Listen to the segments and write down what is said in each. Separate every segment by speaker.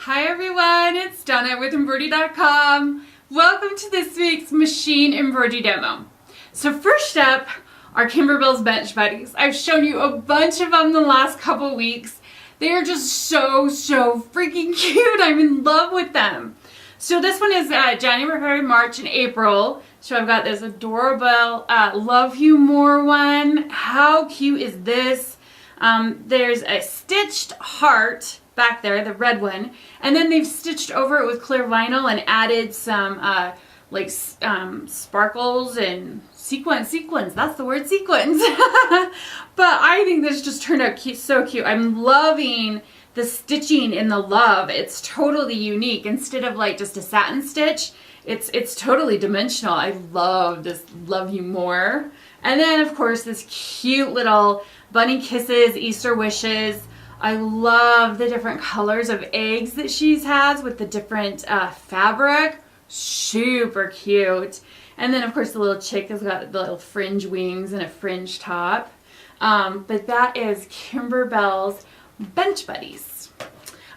Speaker 1: Hi everyone, it's Donnett with Embroidery.com. Welcome to this week's machine embroidery demo. So first up are Kimberbell's bench buddies. I've shown you a bunch of them the last couple weeks. They are just so freaking cute. I'm in love with them. So this one is January, February, March, and April. So I've got this adorable Love You More one. How cute is this? There's a stitched heart back there, the red one, and then they've stitched over it with clear vinyl and added some sparkles and sequins. That's the word, sequins. But I think this just turned out cute, so cute. I'm loving the stitching in the love. It's totally unique. Instead of like just a satin stitch, it's totally dimensional. I love this Love You More. And then of course this cute little bunny kisses, Easter wishes. I love the different colors of eggs that she has with the different fabric. Super cute. And then of course the little chick has got the little fringe wings and a fringe top. But that is Kimberbell's Bench Buddies.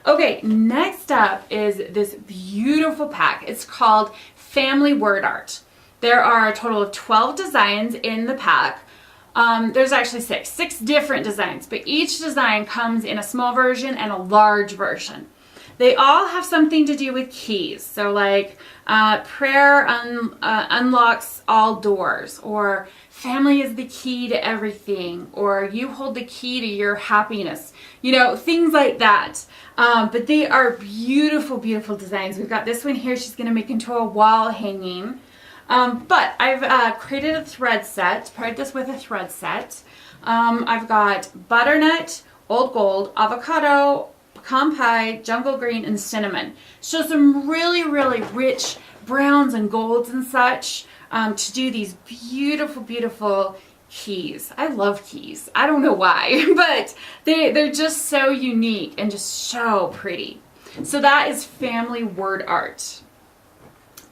Speaker 1: Okay, next up is this beautiful pack. It's called Family WordArt. There are a total of 12 designs in the pack. There's actually six different designs, but each design comes in a small version and a large version. They all have something to do with keys. So like prayer unlocks all doors, or family is the key to everything, or you hold the key to your happiness. You know, things like that. But they are beautiful, beautiful designs. We've got this one here. She's going to make into a wall hanging. But I've created a thread set, paired this with a thread set. I've got butternut, old gold, avocado, pecan pie, jungle green, and cinnamon. So some really rich browns and golds and such to do these beautiful, beautiful keys. I love keys. I don't know why, but they're just so unique and just so pretty. So that is Family WordArt.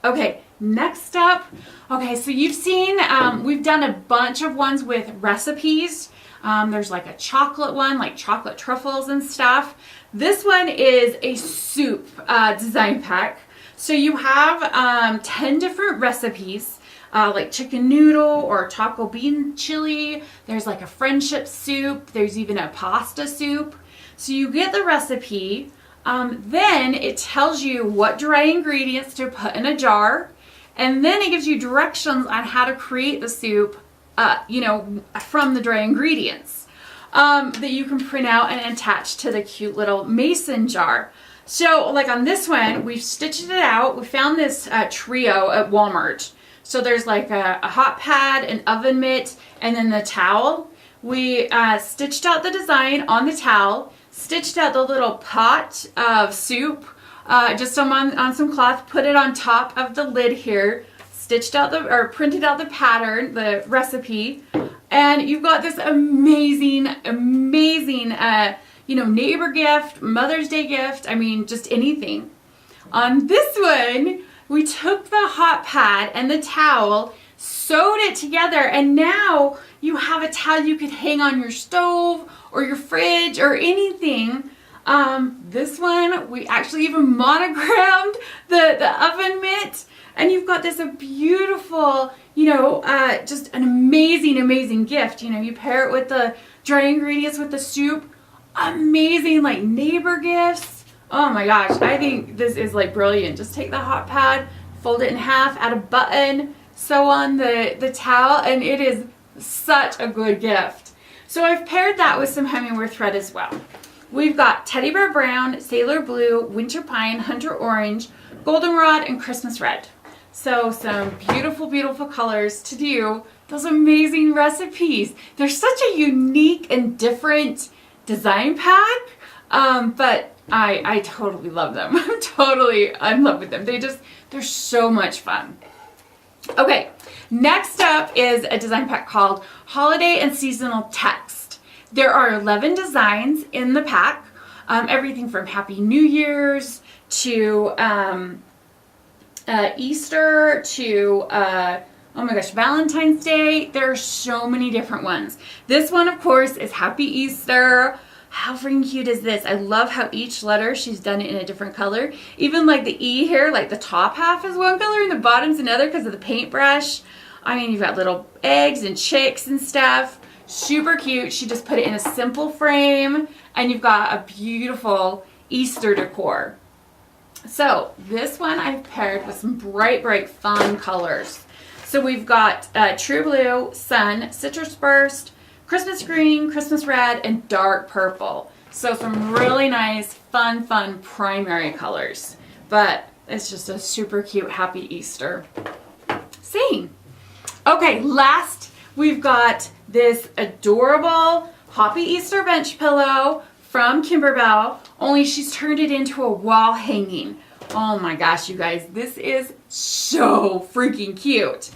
Speaker 1: Okay, next up, so you've seen, we've done a bunch of ones with recipes. There's like a chocolate one, like chocolate truffles and stuff. This one is a soup design pack. So you have 10 different recipes, like chicken noodle or taco bean chili. There's like a friendship soup. There's even a pasta soup. So you get the recipe. Then it tells you what dry ingredients to put in a jar, and then it gives you directions on how to create the soup, from the dry ingredients that you can print out and attach to the cute little mason jar. So like on this one, we've stitched it out. We found this trio at Walmart. So there's like a hot pad, an oven mitt, and then the towel. We stitched out the design on the towel, stitched out the little pot of soup just on some cloth, put it on top of the lid here, stitched out printed out the pattern, the recipe, and you've got this amazing neighbor gift, Mother's Day gift, I mean just anything. On this one, we took the hot pad and the towel, sewed it together, and now you have a towel you could hang on your stove or your fridge or anything. This one, we actually even monogrammed the oven mitt, and you've got this beautiful, just an amazing gift. You pair it with the dry ingredients with the soup. Amazing, like neighbor gifts. Oh my gosh, I think this is like brilliant. Just take the hot pad, fold it in half, add a button, sew on the towel, and it is such a good gift. So I've paired that with some hemmingware thread as well. We've got Teddy Bear Brown, Sailor Blue, Winter Pine, Hunter Orange, Goldenrod, and Christmas Red. So some beautiful, beautiful colors to do those amazing recipes. They're such a unique and different design pack, but I totally love them. I'm totally in love with them. They're so much fun. Okay, next up is a design pack called Holiday and Seasonal Text. There are 11 designs in the pack, everything from Happy New Year's to Easter to, oh my gosh, Valentine's Day. There are so many different ones. This one, of course, is Happy Easter. How freaking cute is this? I love how each letter, she's done it in a different color. Even like the E here, like the top half is one color and the bottom's another because of the paintbrush. I mean, you've got little eggs and chicks and stuff. Super cute. She just put it in a simple frame, and you've got a beautiful Easter decor. So this one I've paired with some bright, bright, fun colors. So we've got True Blue, Sun, Citrus Burst, Christmas Green, Christmas Red, and Dark Purple. So some really nice, fun primary colors. But it's just a super cute, happy Easter scene. Okay, last we've got this adorable Hoppy Easter bench pillow from Kimberbell, only she's turned it into a wall hanging. Oh my gosh, you guys, this is so freaking cute.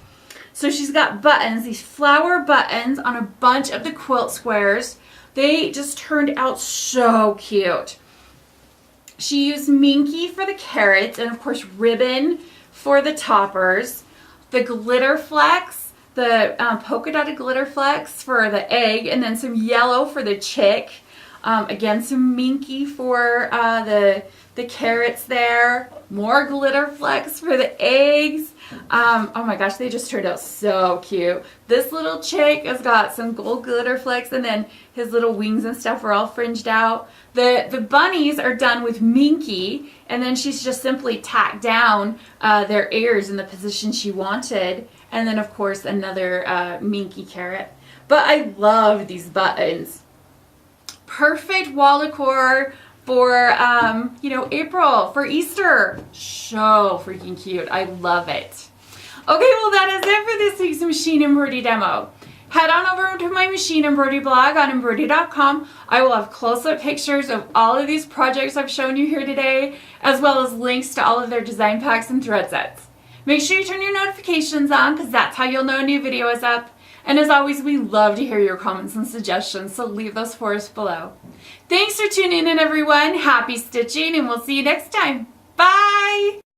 Speaker 1: So she's got buttons, these flower buttons on a bunch of the quilt squares. They just turned out so cute. She used Minky for the carrots and of course ribbon for the toppers. The glitter flecks, the polka dotted glitter flecks for the egg, and then some yellow for the chick. Again, some Minky for the carrots there. More glitter flecks for the eggs. Oh my gosh, they just turned out so cute. This little chick has got some gold glitter flecks, and then his little wings and stuff are all fringed out. The bunnies are done with Minky, and then she's just simply tacked down their ears in the position she wanted. And then, of course, another Minky carrot. But I love these buttons. Perfect wall decor for, you know, April, for Easter. So freaking cute. I love it. Okay, well, that is it for this week's machine embroidery demo. Head on over to my machine embroidery blog on embroidery.com. I will have close-up pictures of all of these projects I've shown you here today, as well as links to all of their design packs and thread sets. Make sure you turn your notifications on, because that's how you'll know a new video is up. And as always, we love to hear your comments and suggestions, so leave those for us below. Thanks for tuning in, everyone. Happy stitching, and we'll see you next time. Bye!